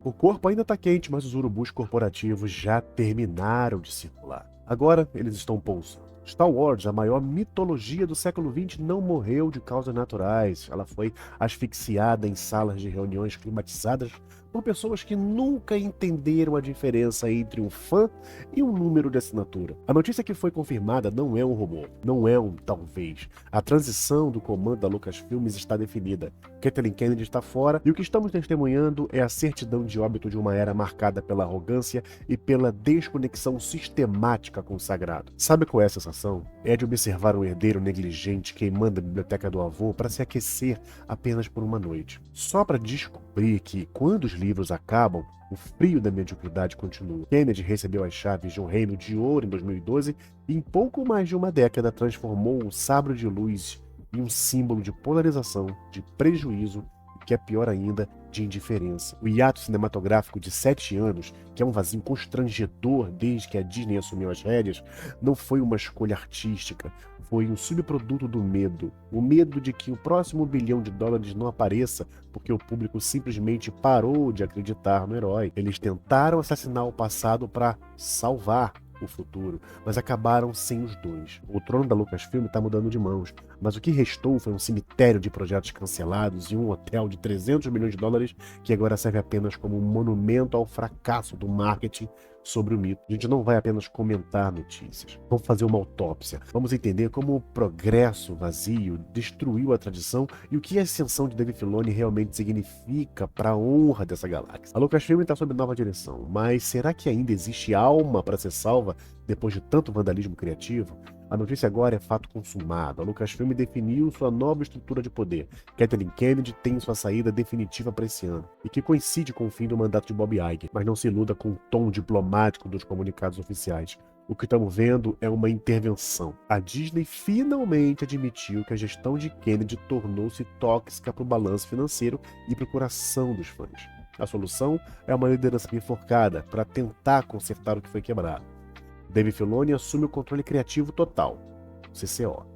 O corpo ainda está quente, mas os urubus corporativos já terminaram de circular. Agora eles estão pousando. Star Wars, a maior mitologia do século XX, não morreu de causas naturais. Ela foi asfixiada em salas de reuniões climatizadas por pessoas que nunca entenderam a diferença entre um fã e um número de assinatura. A notícia que foi confirmada não é um rumor, não é um talvez. A transição do comando da Lucasfilmes está definida. Kathleen Kennedy está fora e o que estamos testemunhando é a certidão de óbito de uma era marcada pela arrogância e pela desconexão sistemática com o sagrado. Sabe qual é a sensação? É de observar um herdeiro negligente queimando a biblioteca do avô para se aquecer apenas por uma noite. Só para descobrir que, quando os livros acabam, o frio da mediocridade continua. Kennedy recebeu as chaves de um reino de ouro em 2012 e em pouco mais de uma década transformou o sabre de luz em um símbolo de polarização, de prejuízo e, que é pior ainda, de indiferença. O hiato cinematográfico de 7 anos, que é um vazio constrangedor desde que a Disney assumiu as rédeas, não foi uma escolha artística, foi um subproduto do medo. O medo de que o próximo bilhão de dólares não apareça porque o público simplesmente parou de acreditar no herói. Eles tentaram assassinar o passado para salvar o futuro, mas acabaram sem os dois. O trono da Lucasfilm está mudando de mãos, mas o que restou foi um cemitério de projetos cancelados e um hotel de 300 milhões de dólares que agora serve apenas como um monumento ao fracasso do marketing sobre o mito. A gente não vai apenas comentar notícias. Vamos fazer uma autópsia. Vamos entender como o progresso vazio destruiu a tradição e o que a ascensão de Dave Filoni realmente significa para a honra dessa galáxia. A Lucasfilm está sob nova direção, mas será que ainda existe alma para ser salva depois de tanto vandalismo criativo? A notícia agora é fato consumado. A Lucasfilm definiu sua nova estrutura de poder. Kathleen Kennedy tem sua saída definitiva para esse ano, e que coincide com o fim do mandato de Bob Iger, mas não se iluda com o tom diplomático dos comunicados oficiais. O que estamos vendo é uma intervenção. A Disney finalmente admitiu que a gestão de Kennedy tornou-se tóxica para o balanço financeiro e para o coração dos fãs. A solução é uma liderança enforcada para tentar consertar o que foi quebrado. Dave Filoni assume o controle criativo total, CCO.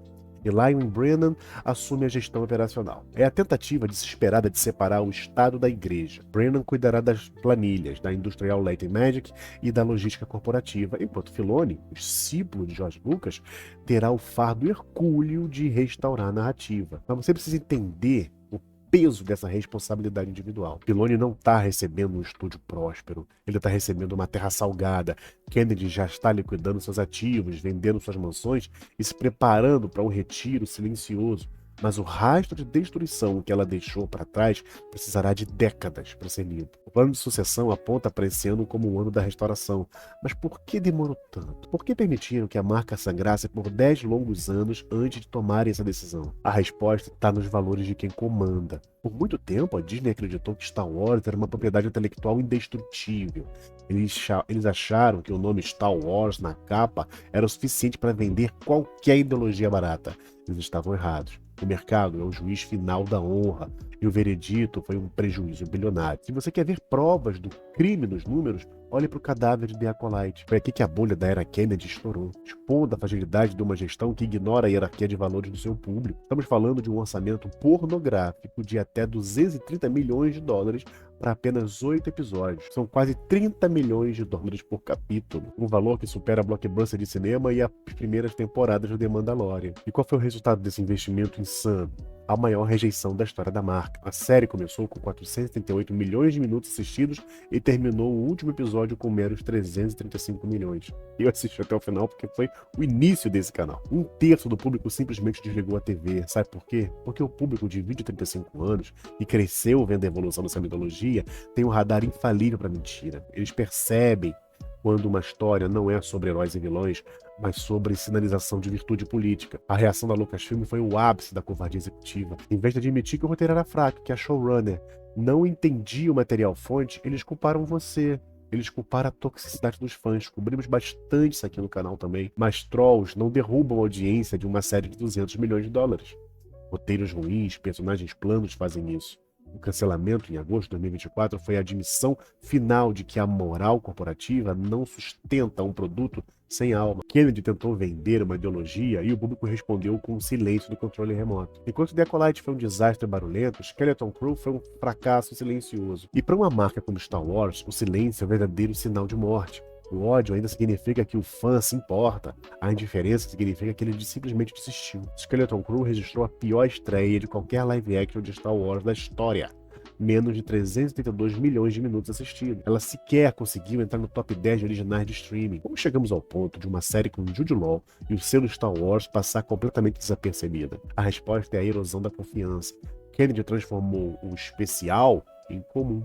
E Lyon Brennan assume a gestão operacional. É a tentativa desesperada de separar o Estado da Igreja. Brennan cuidará das planilhas, da Industrial Light and Magic e da logística corporativa, enquanto Filoni, o discípulo de George Lucas, terá o fardo hercúleo de restaurar a narrativa. Mas você precisa entender o peso dessa responsabilidade individual. Filoni não está recebendo um estúdio próspero, ele está recebendo uma terra salgada. Kennedy já está liquidando seus ativos, vendendo suas mansões e se preparando para um retiro silencioso. Mas o rastro de destruição que ela deixou para trás precisará de décadas para ser limpo. O plano de sucessão aponta para esse ano como o ano da restauração. Mas por que demorou tanto? Por que permitiram que a marca sangrasse por 10 longos anos antes de tomarem essa decisão? A resposta está nos valores de quem comanda. Por muito tempo, a Disney acreditou que Star Wars era uma propriedade intelectual indestrutível. Eles acharam que o nome Star Wars na capa era o suficiente para vender qualquer ideologia barata. Eles estavam errados. O mercado é o juiz final da honra, e o veredito foi um prejuízo bilionário. Se você quer ver provas do crime nos números, olhe para o cadáver de The Acolyte. Foi aqui que a bolha da era Kennedy estourou, expondo a fragilidade de uma gestão que ignora a hierarquia de valores do seu público. Estamos falando de um orçamento pornográfico de até 230 milhões de dólares para apenas 8 episódios. São quase 30 milhões de dólares por capítulo, um valor que supera a blockbuster de cinema e as primeiras temporadas do The Mandalorian. E qual foi o resultado desse investimento insano? A maior rejeição da história da marca. A série começou com 438 milhões de minutos assistidos e terminou o último episódio com meros 335 milhões. Eu assisti até o final porque foi o início desse canal. Um terço do público simplesmente desligou a TV. Sabe por quê? Porque o público de 20 a 35 anos, e cresceu vendo a evolução dessa mitologia, tem um radar infalível para mentira. Eles percebem quando uma história não é sobre heróis e vilões, mas sobre sinalização de virtude política. A reação da Lucasfilm foi o ápice da covardia executiva. Em vez de admitir que o roteiro era fraco, que a showrunner não entendia o material-fonte, eles culparam você. Eles culparam a toxicidade dos fãs. Cobrimos bastante isso aqui no canal também. Mas trolls não derrubam a audiência de uma série de 200 milhões de dólares. Roteiros ruins, personagens planos fazem isso. O cancelamento em agosto de 2024 foi a admissão final de que a moral corporativa não sustenta um produto sem alma. Kennedy tentou vender uma ideologia e o público respondeu com o silêncio do controle remoto. Enquanto The Acolyte foi um desastre barulhento, Skeleton Crew foi um fracasso silencioso. E para uma marca como Star Wars, o silêncio é um verdadeiro sinal de morte. O ódio ainda significa que o fã se importa. A indiferença significa que ele simplesmente desistiu. Skeleton Crew registrou a pior estreia de qualquer live action de Star Wars da história. Menos de 332 milhões de minutos assistidos. Ela sequer conseguiu entrar no top 10 de originais de streaming. Como chegamos ao ponto de uma série com Jude Law e o selo Star Wars passar completamente desapercebida? A resposta é a erosão da confiança. Kennedy transformou o especial em comum.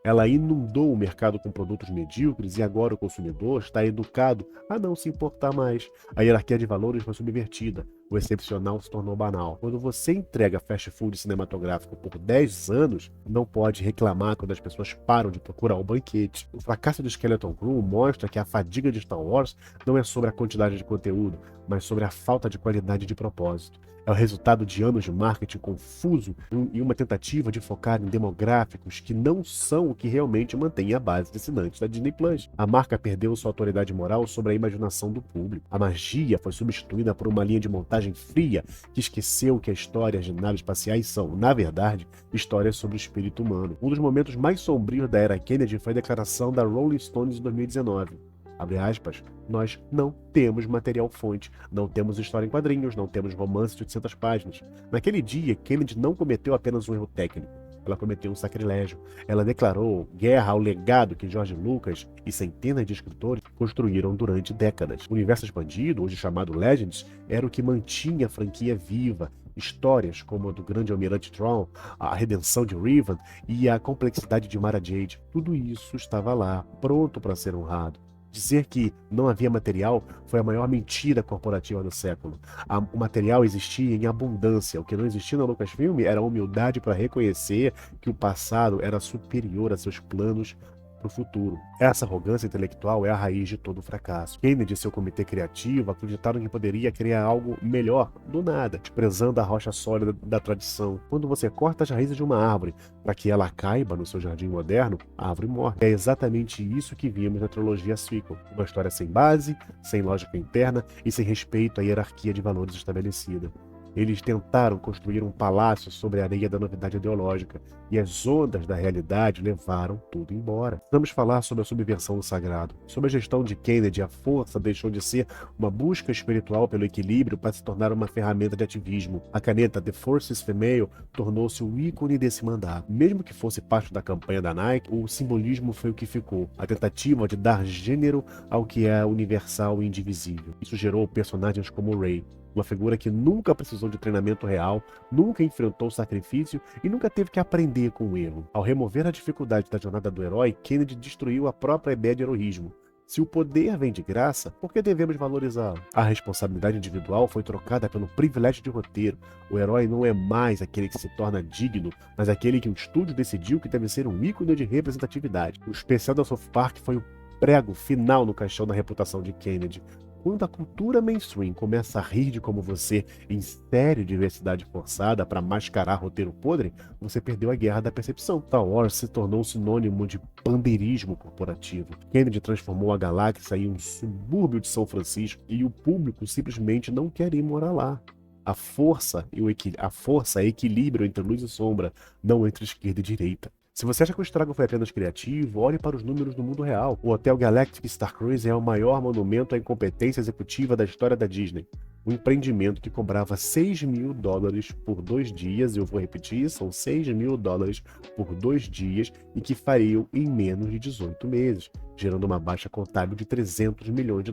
Ela inundou o mercado com produtos medíocres e agora o consumidor está educado a não se importar mais. A hierarquia de valores foi subvertida. O excepcional se tornou banal. Quando você entrega fast food cinematográfico por 10 anos, não pode reclamar quando as pessoas param de procurar o banquete. O fracasso de Skeleton Crew mostra que a fadiga de Star Wars não é sobre a quantidade de conteúdo, mas sobre a falta de qualidade de propósito. É o resultado de anos de marketing confuso e uma tentativa de focar em demográficos que não são o que realmente mantém a base de assinantes da Disney Plus. A marca perdeu sua autoridade moral sobre a imaginação do público. A magia foi substituída por uma linha de montagem fria que esqueceu que as histórias de naves espaciais são, na verdade, histórias sobre o espírito humano. Um dos momentos mais sombrios da era Kennedy foi a declaração da Rolling Stones em 2019. Abre aspas, nós não temos material fonte, não temos história em quadrinhos, não temos romance de 800 páginas. Naquele dia, Kennedy não cometeu apenas um erro técnico, ela cometeu um sacrilégio. Ela declarou guerra ao legado que George Lucas e centenas de escritores construíram durante décadas. O universo expandido, hoje chamado Legends, era o que mantinha a franquia viva. Histórias como a do grande almirante Thrawn, a redenção de Revan e a complexidade de Mara Jade, tudo isso estava lá, pronto para ser honrado. Dizer que não havia material foi a maior mentira corporativa do século. O material existia em abundância. O que não existia na Lucasfilm era a humildade para reconhecer que o passado era superior a seus planos para o futuro. Essa arrogância intelectual é a raiz de todo o fracasso. Kennedy e seu comitê criativo acreditaram que poderia criar algo melhor, do nada, desprezando a rocha sólida da tradição. Quando você corta as raízes de uma árvore para que ela caiba no seu jardim moderno, a árvore morre. É exatamente isso que vimos na trilogia sequel. Uma história sem base, sem lógica interna e sem respeito à hierarquia de valores estabelecida. Eles tentaram construir um palácio sobre a areia da novidade ideológica, e as ondas da realidade levaram tudo embora. Vamos falar sobre a subversão do sagrado. Sob a gestão de Kennedy, a força deixou de ser uma busca espiritual pelo equilíbrio para se tornar uma ferramenta de ativismo. A caneta The Force is Female tornou-se o ícone desse mandato. Mesmo que fosse parte da campanha da Nike, o simbolismo foi o que ficou, a tentativa de dar gênero ao que é universal e indivisível. Isso gerou personagens como Rey, uma figura que nunca precisou de treinamento real, nunca enfrentou sacrifício e nunca teve que aprender com o erro. Ao remover a dificuldade da jornada do herói, Kennedy destruiu a própria ideia de heroísmo. Se o poder vem de graça, por que devemos valorizá-lo? A responsabilidade individual foi trocada pelo privilégio de roteiro. O herói não é mais aquele que se torna digno, mas aquele que o estúdio decidiu que deve ser um ícone de representatividade. O especial da South Park foi o prego final no caixão da reputação de Kennedy. Quando a cultura mainstream começa a rir de como você insere diversidade forçada para mascarar roteiro podre, você perdeu a guerra da percepção. Star Wars se tornou sinônimo de pandeirismo corporativo. Kennedy transformou a galáxia em um subúrbio de São Francisco e o público simplesmente não quer ir morar lá. A força é equilíbrio entre luz e sombra, não entre esquerda e direita. Se você acha que o estrago foi apenas criativo, olhe para os números do mundo real. O Hotel Galactic Star Cruise é o maior monumento à incompetência executiva da história da Disney. Um empreendimento que cobrava $6.000 por 2 dias, e eu vou repetir, são $6.000 por 2 dias, e que fariam em menos de 18 meses, gerando uma baixa contábil de $300 milhões.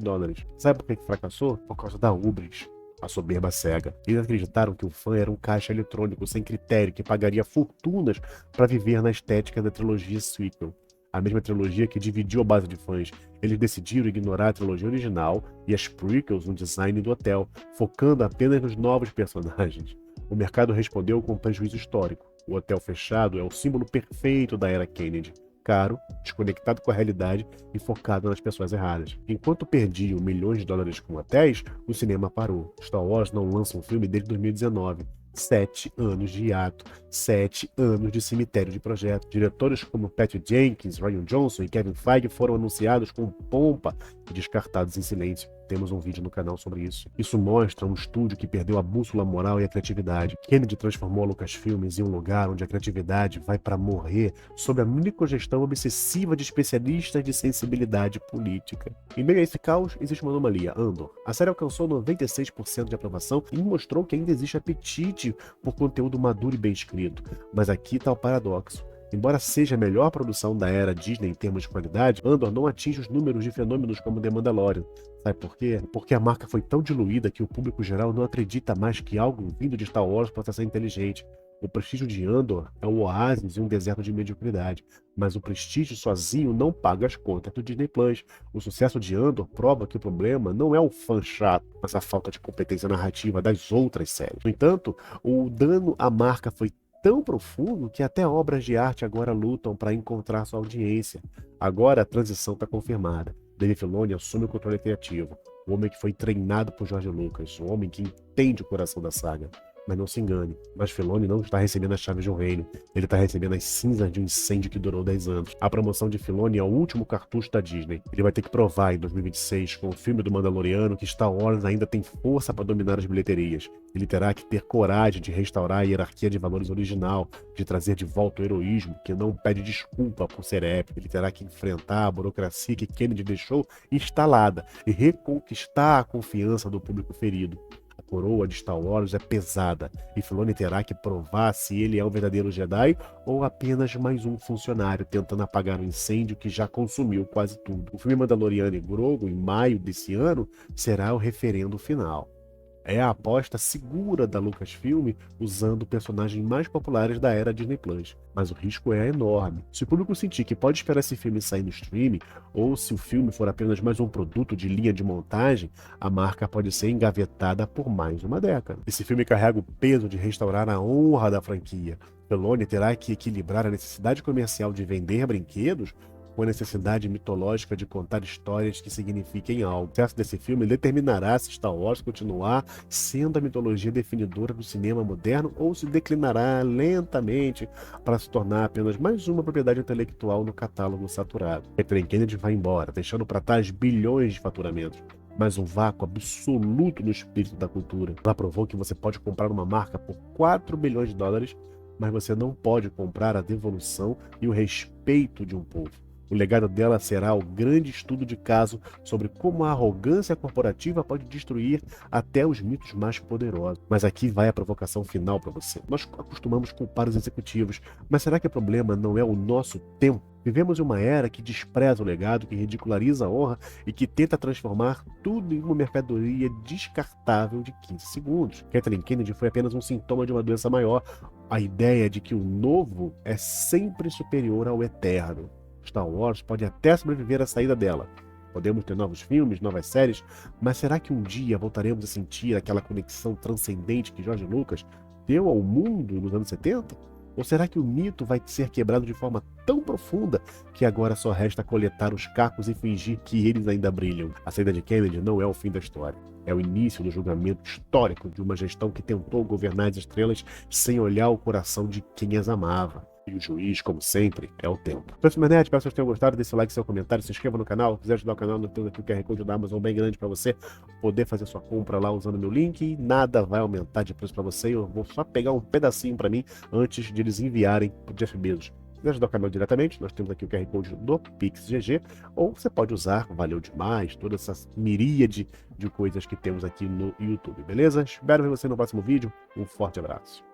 Sabe por que fracassou? Por causa da hubris. A soberba cega. Eles acreditaram que o fã era um caixa eletrônico sem critério que pagaria fortunas para viver na estética da trilogia sequel. A mesma trilogia que dividiu a base de fãs. Eles decidiram ignorar a trilogia original e as prequels no design do hotel, focando apenas nos novos personagens. O mercado respondeu com um prejuízo histórico. O hotel fechado é o símbolo perfeito da era Kennedy. Caro, desconectado com a realidade e focado nas pessoas erradas. Enquanto perdiam $milhões com hotéis, o cinema parou. Star Wars não lança um filme desde 2019. 7 anos de hiato, 7 anos de cemitério de projeto. Diretores como Patty Jenkins, Ryan Johnson e Kevin Feige foram anunciados com pompa e descartados em silêncio. Temos um vídeo no canal sobre isso. Isso mostra um estúdio que perdeu a bússola moral e a criatividade. Kennedy transformou a Lucasfilmes em um lugar onde a criatividade vai para morrer sob a microgestão obsessiva de especialistas de sensibilidade política. Em meio a esse caos, existe uma anomalia, Andor. A série alcançou 96% de aprovação e mostrou que ainda existe apetite por conteúdo maduro e bem escrito. Mas aqui está o paradoxo. Embora seja a melhor produção da era Disney em termos de qualidade, Andor não atinge os números de fenômenos como The Mandalorian. Sabe por quê? Porque a marca foi tão diluída que o público geral não acredita mais que algo vindo de Star Wars possa ser inteligente. O prestígio de Andor é um oásis em um deserto de mediocridade, mas o prestígio sozinho não paga as contas do Disney Plus. O sucesso de Andor prova que o problema não é o fã chato, mas a falta de competência narrativa das outras séries. No entanto, o dano à marca foi tão profundo que até obras de arte agora lutam para encontrar sua audiência. Agora a transição está confirmada. Dave Filoni assume o controle criativo. O homem que foi treinado por George Lucas, o homem que entende o coração da saga. Mas não se engane, mas Filoni não está recebendo as chaves de um reino, ele está recebendo as cinzas de um incêndio que durou 10 anos. A promoção de Filoni é o último cartucho da Disney. Ele vai ter que provar em 2026, com o filme do Mandaloriano, que Star Wars ainda tem força para dominar as bilheterias. Ele terá que ter coragem de restaurar a hierarquia de valores original, de trazer de volta o heroísmo, que não pede desculpa por ser épico. Ele terá que enfrentar a burocracia que Kennedy deixou instalada e reconquistar a confiança do público ferido. A coroa de Star Wars é pesada e Filoni terá que provar se ele é um verdadeiro Jedi ou apenas mais um funcionário tentando apagar um incêndio que já consumiu quase tudo. O filme Mandaloriano e Grogu, em maio desse ano, será o referendo final. É a aposta segura da Lucasfilm usando personagens mais populares da era Disney Plus. Mas o risco é enorme. Se o público sentir que pode esperar esse filme sair no streaming, ou se o filme for apenas mais um produto de linha de montagem, a marca pode ser engavetada por mais uma década. Esse filme carrega o peso de restaurar a honra da franquia. Filoni terá que equilibrar a necessidade comercial de vender brinquedos com a necessidade mitológica de contar histórias que signifiquem algo. O sucesso desse filme determinará se Star Wars continuar sendo a mitologia definidora do cinema moderno ou se declinará lentamente para se tornar apenas mais uma propriedade intelectual no catálogo saturado. Kathleen Kennedy vai embora, deixando para trás bilhões de faturamentos, mas um vácuo absoluto no espírito da cultura. Ela provou que você pode comprar uma marca por 4 bilhões de dólares, mas você não pode comprar a devolução e o respeito de um povo. O legado dela será o grande estudo de caso sobre como a arrogância corporativa pode destruir até os mitos mais poderosos. Mas aqui vai a provocação final para você. Nós acostumamos culpar os executivos, mas será que o problema não é o nosso tempo? Vivemos em uma era que despreza o legado, que ridiculariza a honra e que tenta transformar tudo em uma mercadoria descartável de 15 segundos. Kathleen Kennedy foi apenas um sintoma de uma doença maior, a ideia de que o novo é sempre superior ao eterno. Star Wars pode até sobreviver à saída dela. Podemos ter novos filmes, novas séries, mas será que um dia voltaremos a sentir aquela conexão transcendente que George Lucas deu ao mundo nos anos 70? Ou será que o mito vai ser quebrado de forma tão profunda que agora só resta coletar os cacos e fingir que eles ainda brilham? A saída de Kennedy não é o fim da história. É o início do julgamento histórico de uma gestão que tentou governar as estrelas sem olhar o coração de quem as amava. E o juiz, como sempre, é o tempo. Então, espero que vocês tenham gostado. Deixe o like, seu comentário, se inscreva no canal. Se quiser ajudar o canal, nós temos aqui o QR Code da Amazon bem grande para você poder fazer sua compra lá usando meu link. E nada vai aumentar de preço para você. Eu vou só pegar um pedacinho para mim antes de eles enviarem para o Jeff Bezos. Se quiser ajudar o canal diretamente, nós temos aqui o QR Code do PixGG. Ou você pode usar, valeu demais, toda essa miríade de coisas que temos aqui no YouTube, beleza? Espero ver você no próximo vídeo. Um forte abraço.